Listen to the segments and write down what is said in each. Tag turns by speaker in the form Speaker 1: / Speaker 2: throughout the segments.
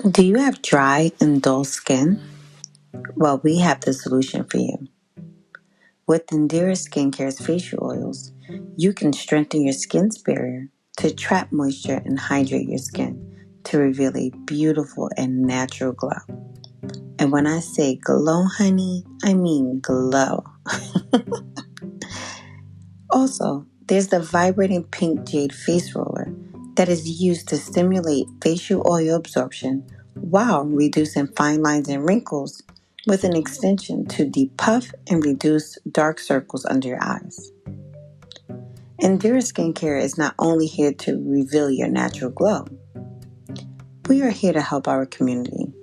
Speaker 1: Do you have dry and dull skin? Well, we have the solution for you. With Indira Skincare's facial oils, you can strengthen your skin's barrier to trap moisture and hydrate your skin to reveal a beautiful and natural glow. And when I say glow, honey, I mean glow. Also, there's the vibrating pink jade face roller that is used to stimulate facial oil absorption while reducing fine lines and wrinkles with an extension to depuff and reduce dark circles under your eyes. Endura Skincare is not only here to reveal your natural glow, we are here to help our community.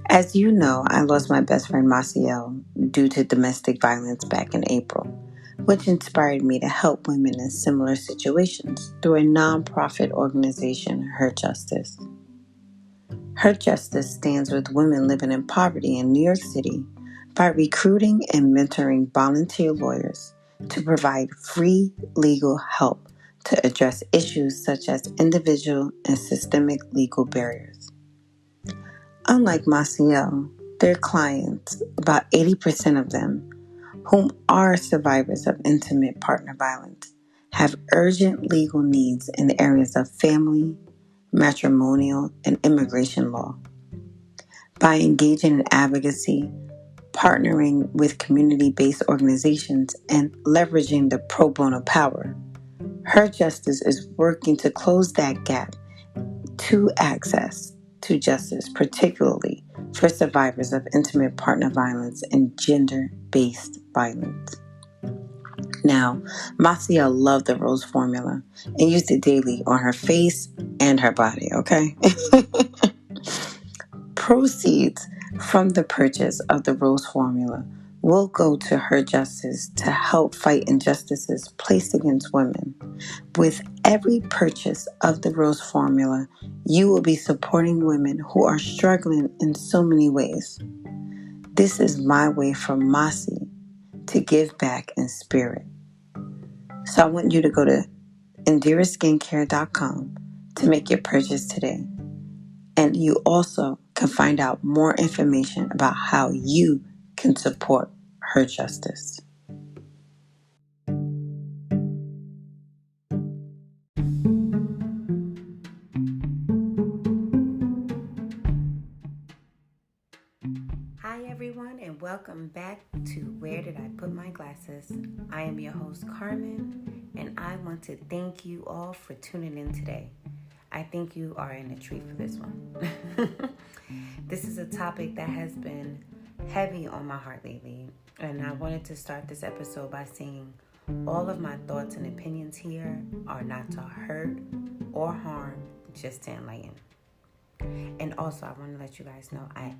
Speaker 1: As you know, I lost my best friend Maciel due to domestic violence back in April, which inspired me to help women in similar situations through a nonprofit organization, Her Justice. Her Justice stands with women living in poverty in New York City by recruiting and mentoring volunteer lawyers to provide free legal help to address issues such as individual and systemic legal barriers. Unlike Maciel, their clients, about 80% of them, whom are survivors of intimate partner violence, have urgent legal needs in the areas of family, matrimonial, and immigration law. By engaging in advocacy, partnering with community-based organizations, and leveraging the pro bono power, Her Justice is working to close that gap to access to justice, particularly for survivors of intimate partner violence and gender-based violence. Now, Maciel loved the rose formula and used it daily on her face and her body, okay? Proceeds from the purchase of the rose formula will go to Her Justice to help fight injustices placed against women. With every purchase of the rose formula, you will be supporting women who are struggling in so many ways. This is my way for Masi to give back in spirit. So I want you to go to enduraskincare.com to make your purchase today. And you also can find out more information about how you can support Her Justice. Hi everyone, and welcome back to Where Did I Put My Glasses? I am your host Carmen, and I want to thank you all for tuning in today. I think you are in a treat for this one. This is a topic that has been heavy on my heart lately, and I wanted to start this episode by saying all of my thoughts and opinions here are not to hurt or harm, just to enlighten. And also, I want to let you guys know I'm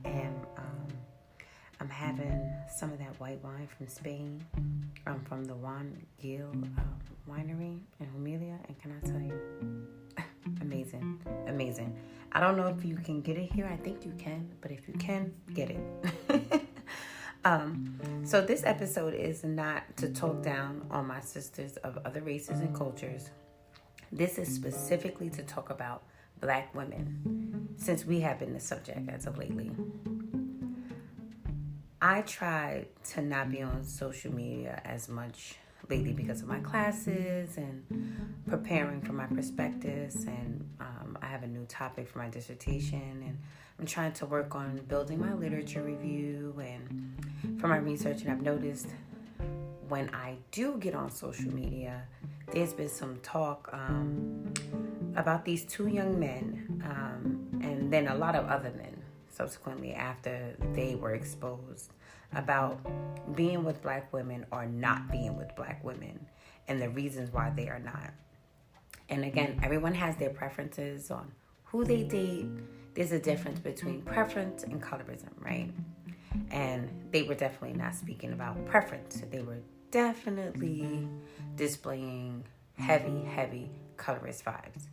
Speaker 1: having some of that white wine from Spain, from the Juan Gil winery in Humilia, and can I tell you, amazing. I don't know if you can get it here. I think you can, but if you can, get it. So this episode is not to talk down on my sisters of other races and cultures. This is specifically to talk about Black women, since we have been the subject as of lately. I tried to not be on social media as much lately because of my classes and preparing for my perspectives, and I have a new topic for my dissertation, and I'm trying to work on building my literature review and for my research. And I've noticed when I do get on social media, there's been some talk about these two young men, and then a lot of other men subsequently after they were exposed, about being with Black women or not being with Black women and the reasons why they are not. And again, everyone has their preferences on who they date. There's a difference between preference and colorism, right? And they were definitely not speaking about preference. They were definitely displaying heavy colorist vibes.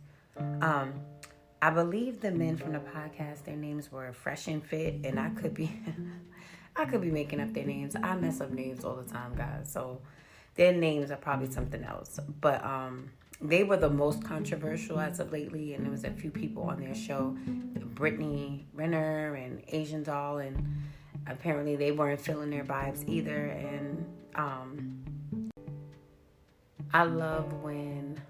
Speaker 1: I believe the men from the podcast, their names were Fresh and Fit, and I could be making up their names. I mess up names all the time, guys. So their names are probably something else. But
Speaker 2: They were the most controversial as of lately, and there was a few people on their show, Brittany Renner and Asian Doll, and apparently they weren't feeling their vibes either. And I love when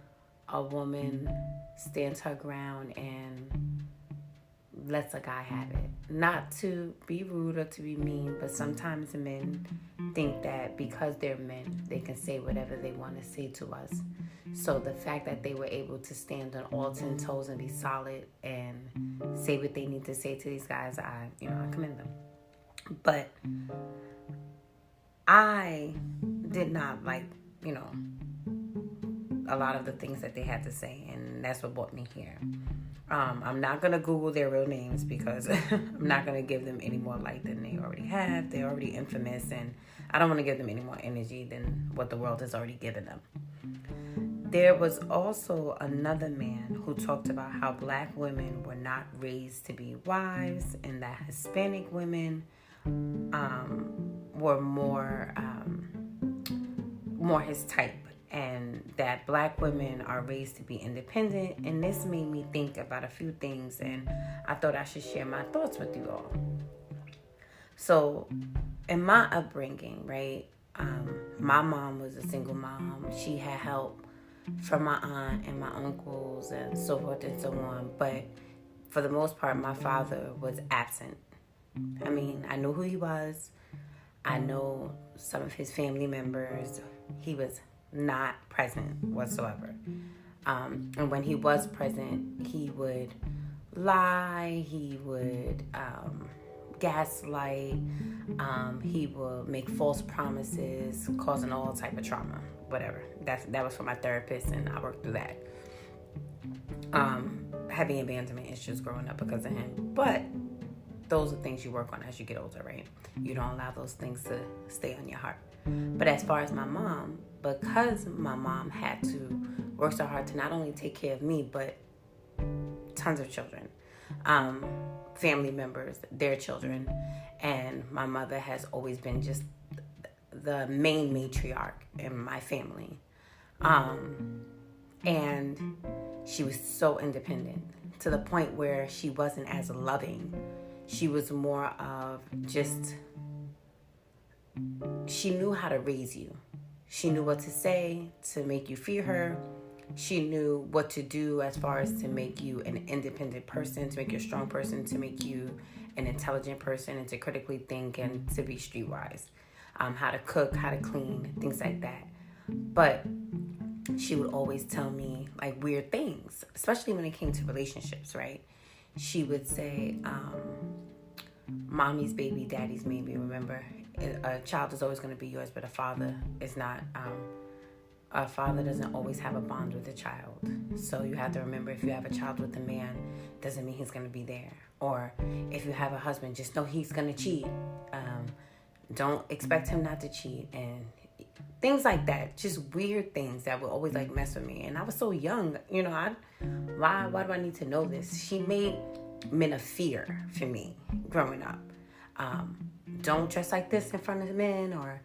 Speaker 2: a woman stands her ground and lets a guy have it. Not to be rude or to be mean, but sometimes men think that because they're men, they can say whatever they want to say to us. So the fact that they were able to stand on all 10 toes and be solid and say what they need to say to these guys, I commend them. But I did not like, a lot of the things that they had to say, and that's what brought me here. I'm not going to Google their real names because I'm not going to give them any more light than they already have. They're already infamous, and I don't want to give them any more energy than what the world has already given them. There was also another man who talked about how black women were not raised to be wives, and that Hispanic women were more his type, and that black women are raised to be independent. And this made me think about a few things, and I thought I should share my thoughts with you all. So in my upbringing, right, my mom was a single mom. She had help from my aunt and my uncles and so forth and so on, but for the most part my father was absent. I mean, I knew who he was. I know some of his family members. He was not present whatsoever. And when he was present, he would lie, he would gaslight, he would make false promises, causing all type of trauma, whatever. That was for my therapist, and I worked through that. Having abandonment issues growing up because of him. But those are things you work on as you get older, right? You don't allow those things to stay on your heart. But as far as my mom, because my mom had to work so hard to not only take care of me, but tons of children, family members, their children, and my mother has always been just the main matriarch in my family. And she was so independent to the point where she wasn't as loving. She was more of just, she knew how to raise you. She knew what to say to make you fear her. She knew what to do as far as to make you an independent person, to make you a strong person, to make you an intelligent person, and to critically think and to be streetwise. How to cook, how to clean, things like that. But she would always tell me like weird things, especially when it came to relationships, right? She would say, mommy's baby, daddy's maybe. Remember, a child is always going to be yours, but a father is not. A father doesn't always have a bond with a child. So you have to remember, if you have a child with a man, doesn't mean he's going to be there. Or if you have a husband, just know he's going to cheat. Don't expect him not to cheat. And things like that. Just weird things that would always like mess with me. And I was so young, why do I need to know this? She made men of fear for me growing up. Don't dress like this in front of men, or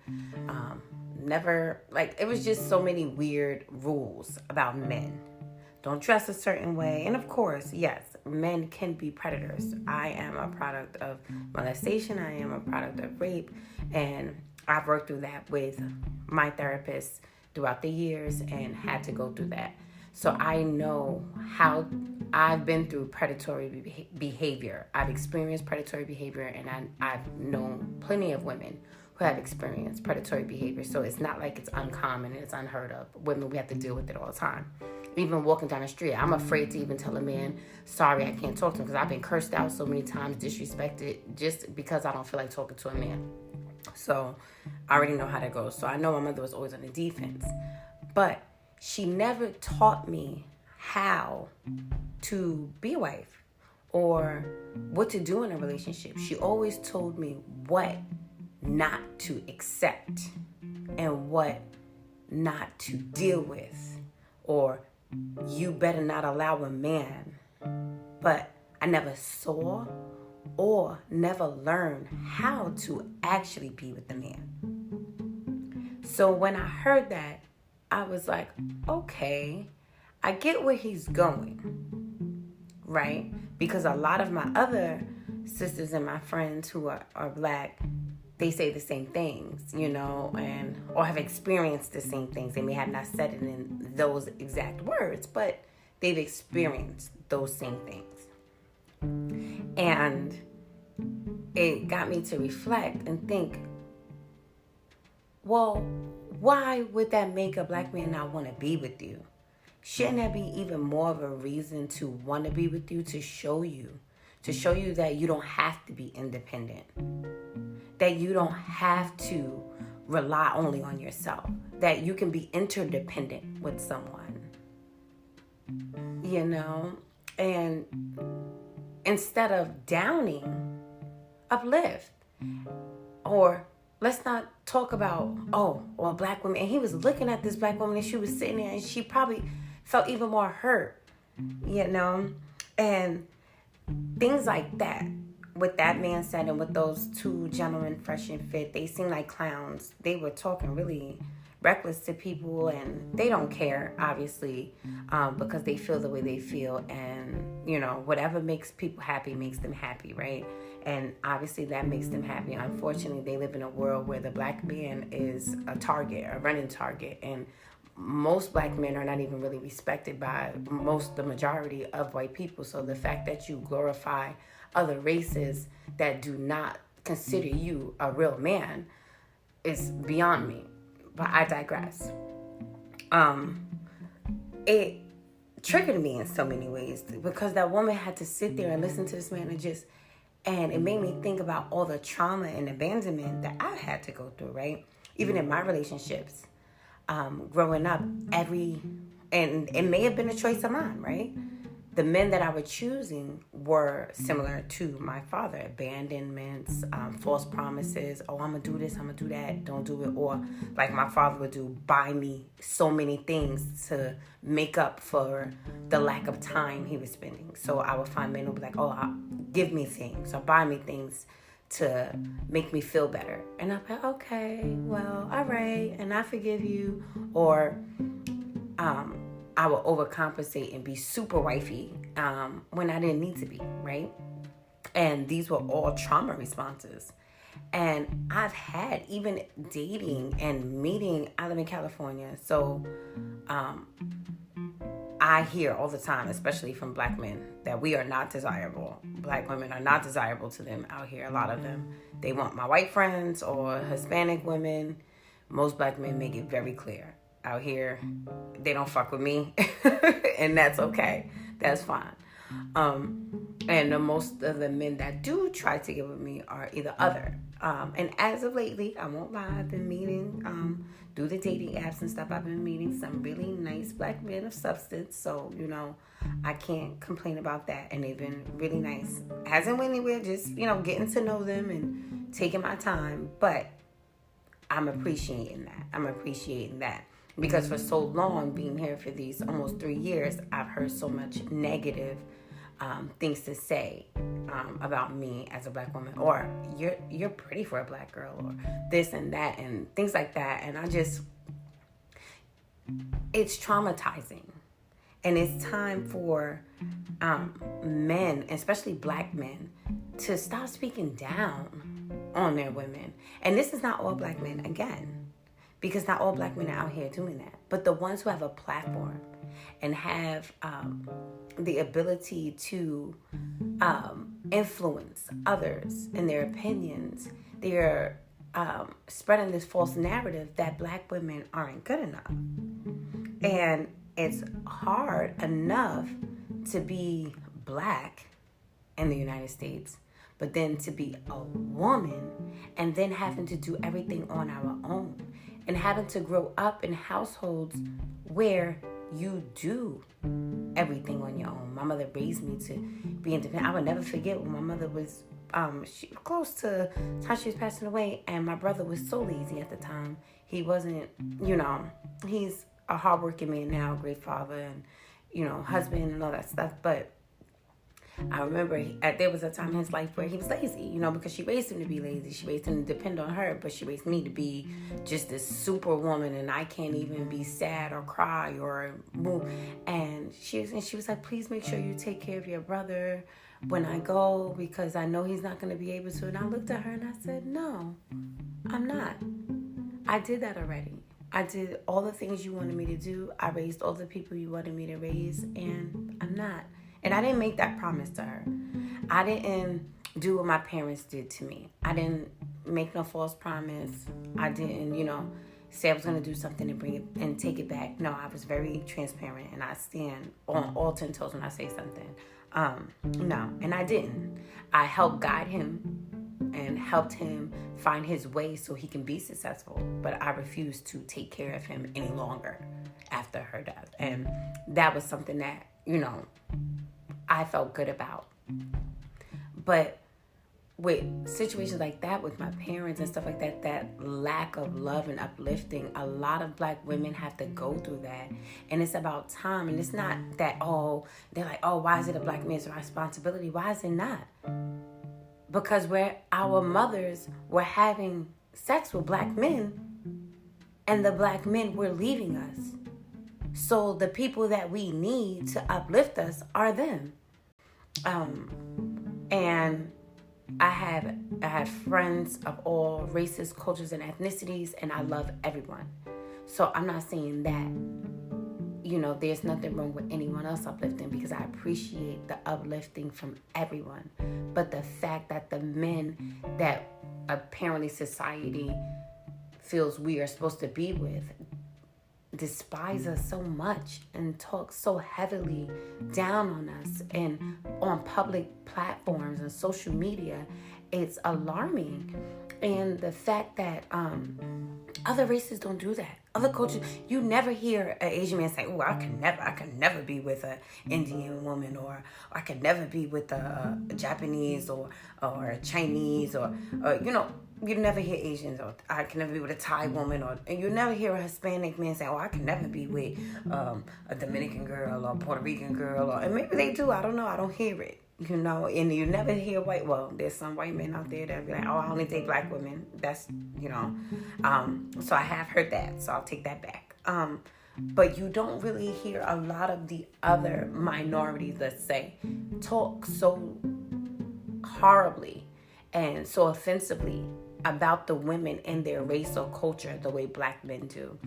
Speaker 2: never, like, it was just so many weird rules about men. Don't dress a certain way. And of course, yes, men can be predators. I am a product of molestation. I am a product of rape. And I've worked through that with my therapist throughout the years and had to go through that. So I know how I've been through predatory behavior. I've experienced predatory behavior, and I've known plenty of women who have experienced predatory behavior. So it's not like it's uncommon and it's unheard of. Women, we have to deal with it all the time. Even walking down the street, I'm afraid to even tell a man, sorry, I can't talk to him, because I've been cursed out so many times, disrespected, just because I don't feel like talking to a man. So I already know how that goes. So I know my mother was always on the defense. But she never taught me how to be a wife or what to do in a relationship. She always told me what not to accept and what not to deal with, or you better not allow a man. But I never saw or never learned how to actually be with the man. So when I heard that, I was like, okay, I get where he's going, right? Because a lot of my other sisters and my friends who are black, they say the same things, and or have experienced the same things. They may have not said it in those exact words, but they've experienced those same things. And it got me to reflect and think, well, why would that make a black man not want to be with you? Shouldn't that be even more of a reason to want to be with you, to show you that you don't have to be independent, that you don't have to rely only on yourself, that you can be interdependent with someone, and instead of downing, uplift. Or let's not talk about, a black woman, and he was looking at this black woman and she was sitting there and she probably felt even more hurt, and things like that. With that man said, and with those two gentlemen, fresh and fit, they seemed like clowns. They were talking really reckless to people, and they don't care, obviously, because they feel the way they feel, and whatever makes people happy makes them happy, right? And obviously that makes them happy. Unfortunately, they live in a world where the black man is a running target, and most black men are not even really respected by the majority of white people. So the fact that you glorify other races that do not consider you a real man is beyond me. But I digress. It triggered me in so many ways, because that woman had to sit there and listen to this man and it made me think about all the trauma and abandonment that I've had to go through, right? Even in my relationships, growing up, and it may have been a choice of mine, right? The men that I was choosing were similar to my father. Abandonments, false promises. Oh, I'm going to do this, I'm going to do that, don't do it. Or like my father would do, buy me so many things to make up for the lack of time he was spending. So I would find men who would be like, give me things or buy me things to make me feel better. And I'd be like, okay, well, all right, and I forgive you. Or I would overcompensate and be super wifey when I didn't need to be, right? And these were all trauma responses. And I've had, even dating and meeting, I live in California, so I hear all the time, especially from black men, that we are not desirable. Black women are not desirable to them out here, a lot of them. They want my white friends or Hispanic women. Most black men make it very clear. Out here, they don't fuck with me, and that's okay. That's fine. And the most of the men that do try to get with me are either other. And as of lately, I won't lie, I've been meeting, through the dating apps and stuff, I've been meeting some really nice black men of substance. So, I can't complain about that. And they've been really nice. Hasn't went anywhere, just, getting to know them and taking my time. But I'm appreciating that. Because for so long, being here for these almost 3 years, I've heard so much negative things to say about me as a black woman, or you're pretty for a black girl, or this and that, and things like that. And it's traumatizing, and it's time for men, especially black men, to stop speaking down on their women. And this is not all black men, again, because not all black men are out here doing that. But the ones who have a platform and have the ability to influence others in their opinions, they're spreading this false narrative that black women aren't good enough. And it's hard enough to be black in the United States, but then to be a woman and then having to do everything on our own. And having to grow up in households where you do everything on your own. My mother raised me to be independent. I would never forget when my mother was close to the time she was passing away, and my brother was so lazy at the time. He wasn't, he's a hardworking man now, great father, and husband and all that stuff. But I remember there was a time in his life where he was lazy, because she raised him to be lazy. She raised him to depend on her, but she raised me to be just this super woman, and I can't even be sad or cry or move. And she was like, please make sure you take care of your brother when I go, because I know he's not going to be able to. And I looked at her and I said, no, I'm not. I did that already. I did all the things you wanted me to do. I raised all the people you wanted me to raise, and I'm not. And I didn't make that promise to her. I didn't do what my parents did to me. I didn't make no false promise. I didn't, say I was going to do something and bring it and take it back. No, I was very transparent, and I stand on all 10 toes when I say something. No, and I didn't. I helped guide him and helped him find his way so he can be successful. But I refused to take care of him any longer after her death. And that was something that, I felt good about. But with situations like that with my parents and stuff like that, that lack of love and uplifting, a lot of Black women have to go through that. And it's about time. And it's not that, they're like, why is it a Black man's responsibility? Why is it not? Because our mothers were having sex with Black men, and the Black men were leaving us. So the people that we need to uplift us are them. And I have friends of all races, cultures, and ethnicities, and I love everyone. So I'm not saying that, there's nothing wrong with anyone else uplifting, because I appreciate the uplifting from everyone. But the fact that the men that apparently society feels we are supposed to be with despise us so much and talk so heavily down on us and on public platforms and social media, it's alarming. And the fact that other races don't do that. Other cultures, you never hear an Asian man say, I can never be with an Indian woman, or I could never be with a Japanese or a Chinese, or you never hear Asians, or I can never be with a Thai woman, and you never hear a Hispanic man say, I can never be with a Dominican girl or a Puerto Rican girl, and maybe they do, I don't know, I don't hear it. And you never hear there's some white men out there that be like, I only date Black women. That's, so I have heard that, so I'll take that back. But you don't really hear a lot of the other minorities, let's say, talk so horribly and so offensively about the women and their race or culture the way Black men do.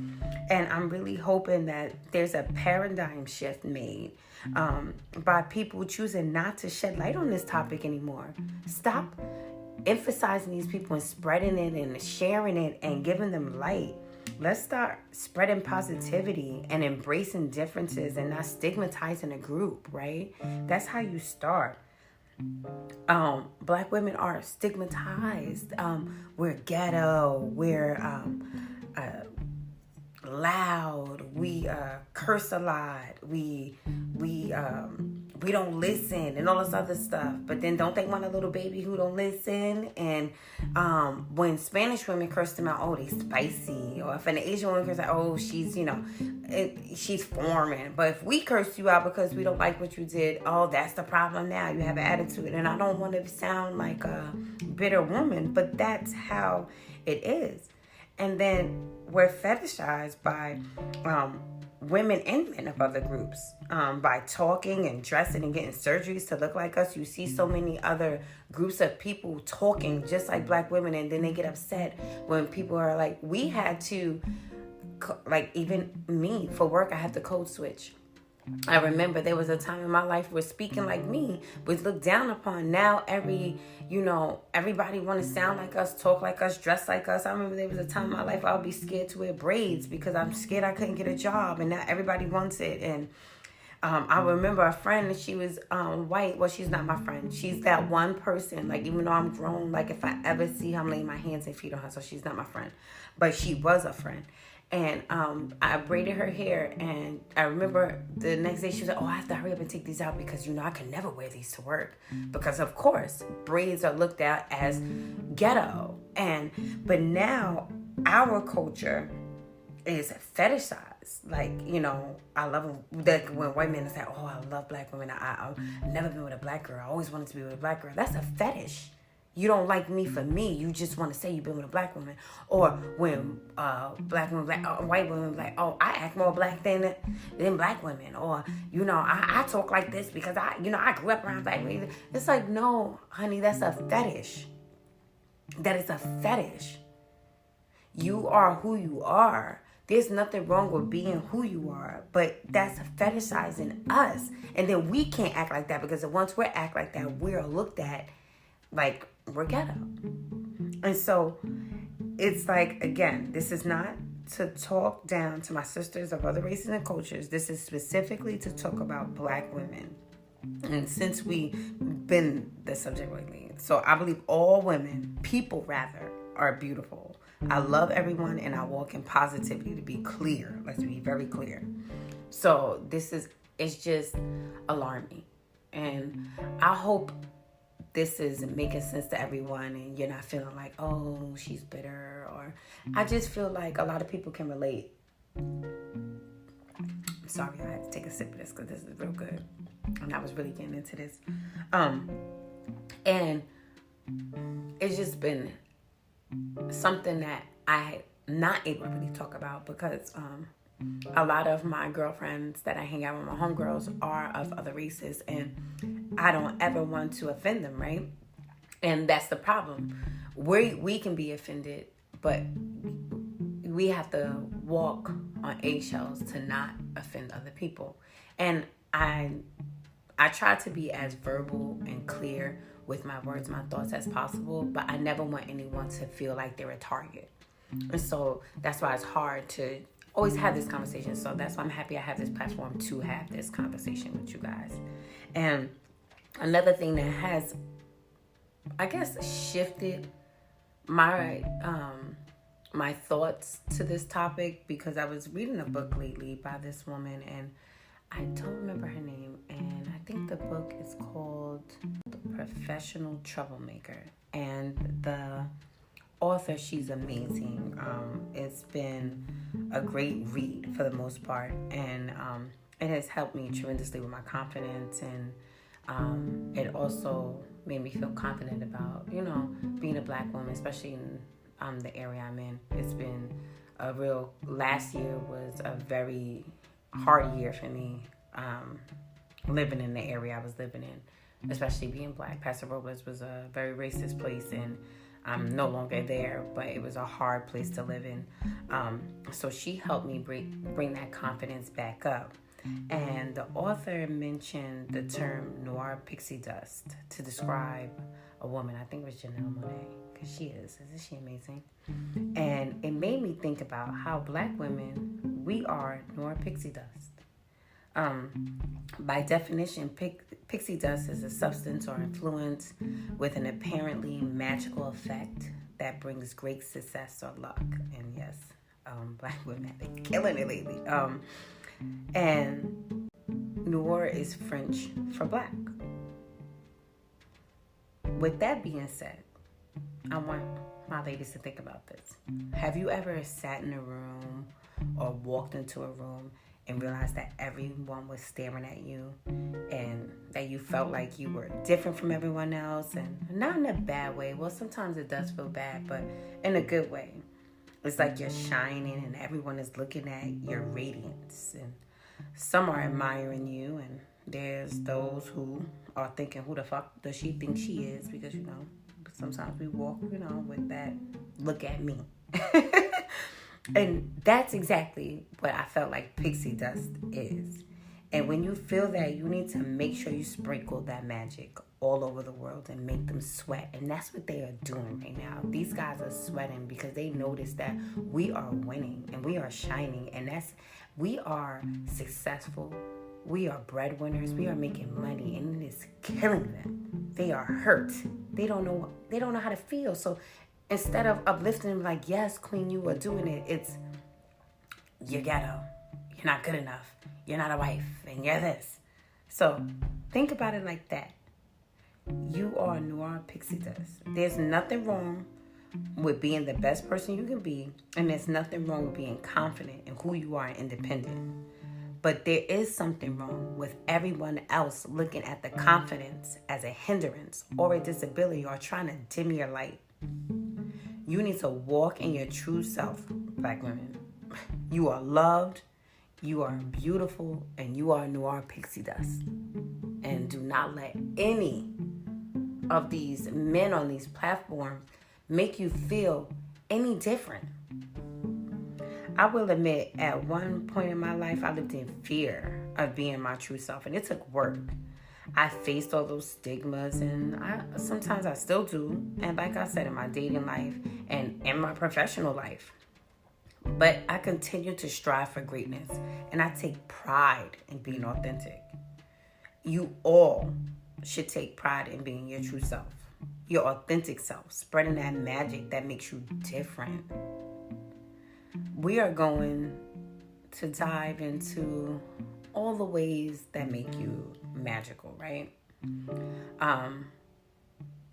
Speaker 2: And I'm really hoping that there's a paradigm shift made by people choosing not to shed light on this topic anymore. Stop emphasizing these people and spreading it and sharing it and giving them light. Let's start spreading positivity and embracing differences and not stigmatizing a group, right? That's how you start. Black women are stigmatized. We're ghetto. We're loud. We curse a lot. We don't listen and all this other stuff. But then don't they want a little baby who don't listen? And when Spanish women curse them out, they spicy. Or if an Asian woman curse out, she's she's foreign. But if we curse you out because we don't like what you did, that's the problem now. You have an attitude. And I don't want to sound like a bitter woman, but that's how it is. And then we're fetishized by women and men of other groups by talking and dressing and getting surgeries to look like us. You see so many other groups of people talking just like Black women, and then they get upset when people are like, we had to, like even me for work, I had to code switch. I remember there was a time in my life where speaking like me was looked down upon. Now everybody want to sound like us, talk like us, dress like us. I remember there was a time in my life I would be scared to wear braids because I'm scared I couldn't get a job, and now everybody wants it. And I remember a friend, and she was white. Well, she's not my friend. She's that one person, like even though I'm grown, like if I ever see her, I'm laying my hands and feet on her, so she's not my friend. But she was a friend. And I braided her hair, and I remember the next day she was like, I have to hurry up and take these out because, I can never wear these to work. Because, of course, braids are looked at as ghetto. But now our culture is fetishized. Like, you know, I love that when white men say, oh, I love black women. I've never been with a black girl. I always wanted to be with a black girl. That's a fetish. You don't like me for me. You just want to say you've been with a black woman. Or when black women, white women, like, oh, I act more black than black women. Or, you know, I talk like this because I grew up around black women. It's like, no, honey, that's a fetish. That is a fetish. You are who you are. There's nothing wrong with being who you are, but that's fetishizing us. And then we can't act like that, because once we act like that, we're looked at like we're ghetto. And so it's like, again, this is not to talk down to my sisters of other races and cultures. This is specifically to talk about black women. And since we've been the subject lately, so I believe all women, people rather, are beautiful. I love everyone, and I walk in positivity, to be clear. Let's be very clear. So it's just alarming. And I hope this is making sense to everyone, and you're not feeling like, oh, she's bitter. Or I just feel like a lot of people can relate. I'm sorry, I had to take a sip of this because this is real good. And I was really getting into this. And it's just been something that I not able to really talk about, because a lot of my girlfriends that I hang out with, my homegirls, are of other races, and I don't ever want to offend them, right? And that's the problem. We can be offended, but we have to walk on eggshells to not offend other people. And I try to be as verbal and clear with my words, my thoughts as possible, but I never want anyone to feel like they're a target. And so that's why it's hard to always have this conversation. So that's why I'm happy I have this platform to have this conversation with you guys. And another thing that has, I guess, shifted my my thoughts to this topic, because I was reading a book lately by this woman, and I don't remember her name, and I think the book is called The Professional Troublemaker. And the author, she's amazing. It's been a great read for the most part, and it has helped me tremendously with my confidence, and it also made me feel confident about, you know, being a black woman, especially in the area I'm in. It's been last year was a very hard year for me, living in the area I was living in, especially being black. Paso Robles was a very racist place, and I'm no longer there, but it was a hard place to live in. So she helped me bring that confidence back up. And the author mentioned the term Noir pixie dust to describe a woman. I think it was Janelle Monáe, because isn't she amazing? And it made me think about how black women, we are Noir pixie dust. By definition, pixie dust is a substance or influence with an apparently magical effect that brings great success or luck. And yes, black women have been killing it lately. And Noir is French for black. With that being said, I want my ladies to think about this. Have you ever sat in a room or walked into a room and realized that everyone was staring at you, and that you felt like you were different from everyone else? And not in a bad way. Well, sometimes it does feel bad, but in a good way. It's like you're shining and everyone is looking at your radiance, and some are admiring you, and there's those who are thinking, who the fuck does she think she is? Because, you know, sometimes we walk, you know, with that look at me. And that's exactly what I felt like pixie dust is. And when you feel that, you need to make sure you sprinkle that magic all over the world and make them sweat. And that's what they are doing right now. These guys are sweating because they notice that we are winning and we are shining. And we are successful. We are breadwinners. We are making money, and it is killing them. They are hurt. They don't know how to feel. So instead of uplifting them like, yes, queen, you are doing it, it's, you're ghetto. You're not good enough. You're not a wife, and you're this. So think about it like that. You are Noir pixie dust. There's nothing wrong with being the best person you can be, and there's nothing wrong with being confident in who you are and independent. But there is something wrong with everyone else looking at the confidence as a hindrance or a disability or trying to dim your light. You need to walk in your true self, Black women. You are loved, you are beautiful, and you are Noir Pixie dust. And do not let any of these men on these platforms make you feel any different. I will admit, at one point in my life, I lived in fear of being my true self, and it took work. I faced all those stigmas, and sometimes I still do, and like I said, in my dating life and in my professional life. But I continue to strive for greatness, and I take pride in being authentic. You all should take pride in being your true self, your authentic self, spreading that magic that makes you different. We are going to dive into all the ways that make you magical, right? And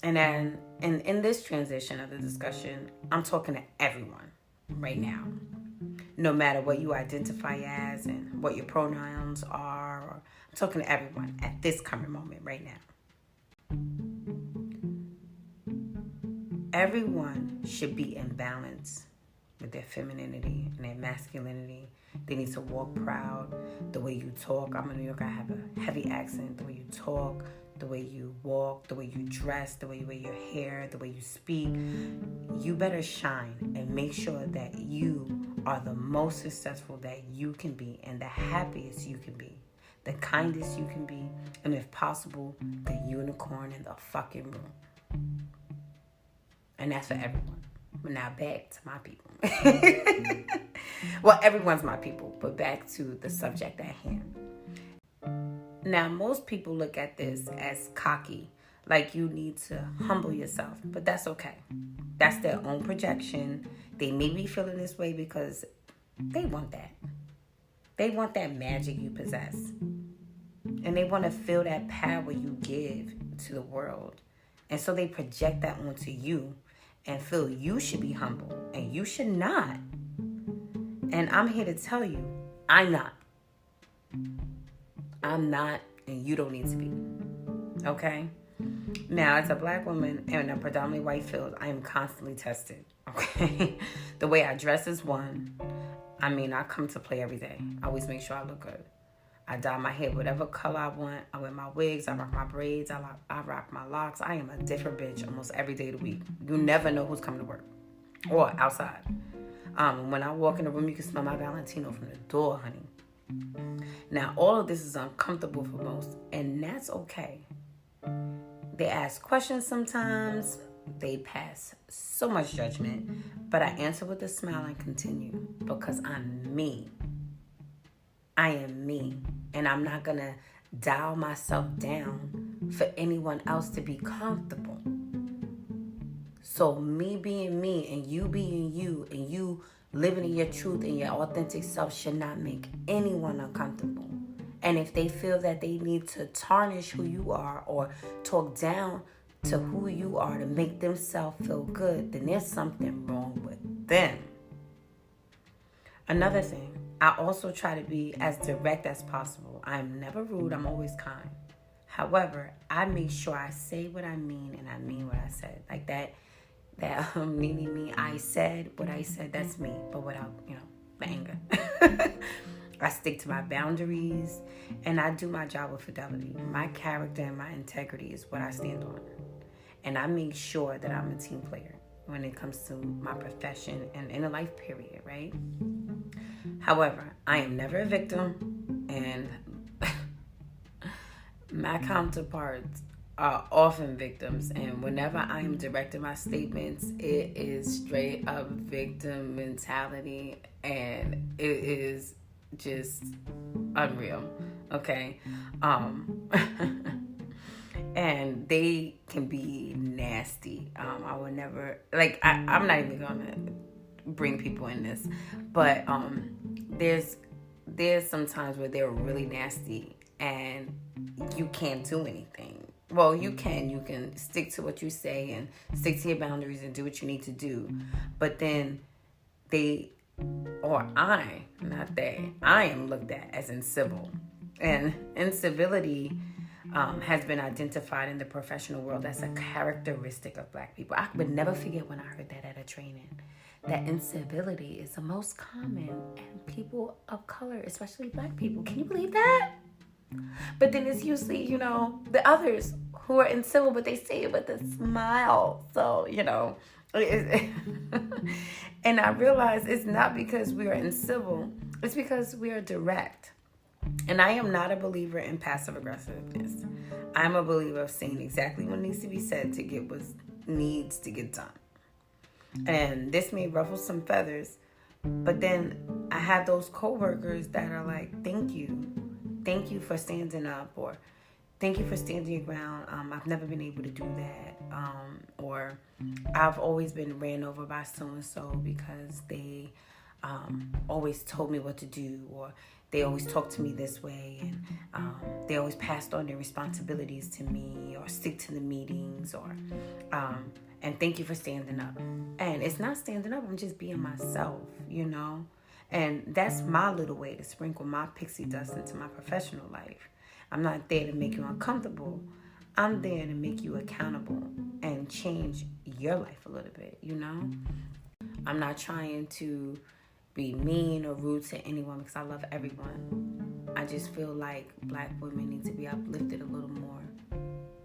Speaker 2: then in this transition of the discussion, I'm talking to everyone right now. No matter what you identify as and what your pronouns are, I'm talking to everyone at this current moment right now. Everyone should be in balance with their femininity and their masculinity. They need to walk proud. The way you talk, I'm a New Yorker, I have a heavy accent. The way you talk, the way you walk, the way you dress, the way you wear your hair, the way you speak. You better shine and make sure that you are the most successful that you can be and the happiest you can be, the kindest you can be, and if possible, the unicorn in the fucking room. And that's for everyone. But now back to my people. Well, everyone's my people, but back to the subject at hand. Now, most people look at this as cocky, like you need to humble yourself, but that's okay. That's their own projection. They may be feeling this way because they want that. They want that magic you possess. And they want to feel that power you give to the world. And so they project that onto you and feel you should be humble and you should not. And I'm here to tell you, I'm not. I'm not, and you don't need to be. Okay? Now, as a Black woman in a predominantly white field, I am constantly tested. Okay? The way I dress is one. I mean, I come to play every day. I always make sure I look good. I dye my hair whatever color I want. I wear my wigs. I rock my braids. I rock my locks. I am a different bitch almost every day of the week. You never know who's coming to work or outside. When I walk in the room, you can smell my Valentino from the door, honey. Now, all of this is uncomfortable for most, and that's okay. They ask questions sometimes. They pass so much judgment, but I answer with a smile and continue because I'm me. I am me, and I'm not going to dial myself down for anyone else to be comfortable. So me being me and you being you and you living in your truth and your authentic self should not make anyone uncomfortable. And if they feel that they need to tarnish who you are or talk down to who you are to make themselves feel good, then there's something wrong with them. Another thing, I also try to be as direct as possible. I'm never rude. I'm always kind. However, I make sure I say what I mean and I mean what I said. Like that me, I said what I said. That's me, but without, the anger. I stick to my boundaries and I do my job with fidelity. My character and my integrity is what I stand on. And I make sure that I'm a team player when it comes to my profession and in a life period, right? However, I am never a victim, and my counterparts are often victims, and whenever I am directing my statements, it is straight up victim mentality, and it is just unreal, okay? And they can be nasty. I would never, I'm not even gonna bring people in this, but there's some times where they're really nasty and you can't do anything. Well, you can stick to what you say and stick to your boundaries and do what you need to do. But then not they, I am looked at as incivil. And incivility has been identified in the professional world as a characteristic of Black people. I would never forget when I heard that at a training. That incivility is the most common in people of color, especially Black people. Can you believe that? But then it's usually, the others who are incivil, but they say it with a smile. So, and I realize it's not because we are incivil. It's because we are direct. And I am not a believer in passive aggressiveness. I'm a believer of saying exactly what needs to be said to get what needs to get done. And this may ruffle some feathers, but then I have those coworkers that are like, thank you for standing up, or thank you for standing your ground. I've never been able to do that. Or I've always been ran over by so-and-so because they always told me what to do, or they always talked to me this way, and they always passed on their responsibilities to me, or stick to the meetings, or and thank you for standing up. And it's not standing up, I'm just being myself, And that's my little way to sprinkle my pixie dust into my professional life. I'm not there to make you uncomfortable. I'm there to make you accountable and change your life a little bit, I'm not trying to be mean or rude to anyone because I love everyone. I just feel like Black women need to be uplifted a little more.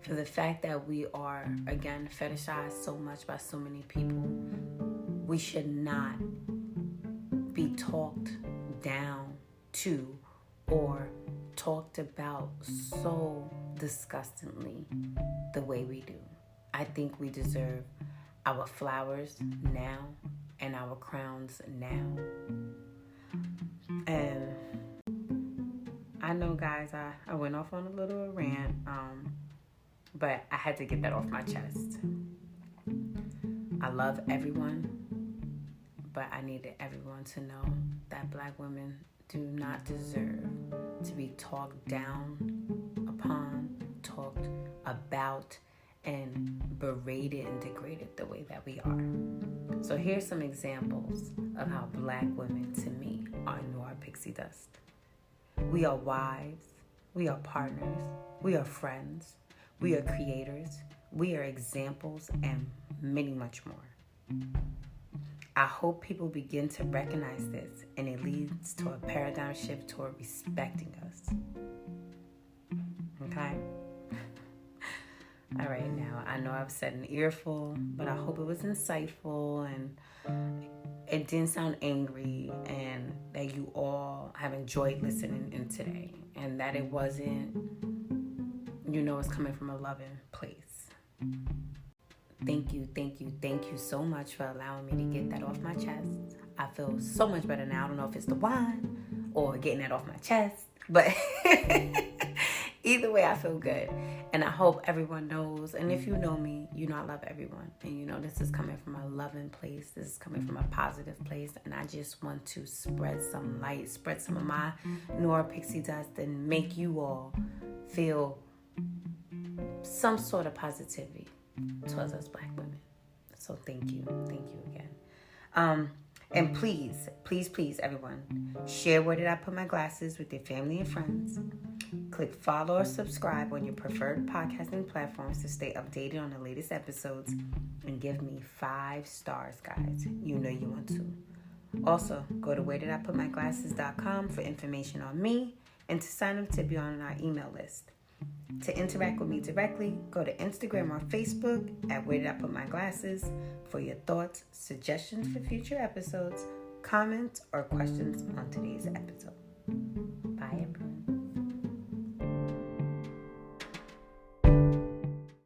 Speaker 2: For the fact that we are, again, fetishized so much by so many people, we should not be talked down to or talked about so disgustingly the way we do. I think we deserve our flowers now and our crowns now. And I know, guys, I went off on a little rant, but I had to get that off my chest. I love everyone, but I needed everyone to know that Black women do not deserve to be talked down upon, talked about, and berated and degraded the way that we are. So here's some examples of how Black women, to me, are Noir pixie dust. We are wives, we are partners, we are friends, we are creators, we are examples, and many much more. I hope people begin to recognize this, and it leads to a paradigm shift toward respecting us. Okay? All right, now, I know I've said an earful, but I hope it was insightful and it didn't sound angry, and that you all have enjoyed listening in today, and that it wasn't, it's coming from a loving place. Thank you so much for allowing me to get that off my chest. I feel so much better now. I don't know if it's the wine or getting that off my chest, but either way, I feel good. And I hope everyone knows, and if you know me, I love everyone. And this is coming from a loving place. This is coming from a positive place. And I just want to spread some light, spread some of my Noir pixie dust, and make you all feel some sort of positivity towards us Black women. So thank you again. And please, everyone, share Where Did I Put My Glasses with your family and friends. Click follow or subscribe on your preferred podcasting platforms to stay updated on the latest episodes, and give me 5 stars, guys. You want to. Also, go to wheredidiputmyglasses.com for information on me and to sign up to be on our email list. To interact with me directly, go to Instagram or Facebook at Where Did I Put My Glasses for your thoughts, suggestions for future episodes, comments, or questions on today's episode.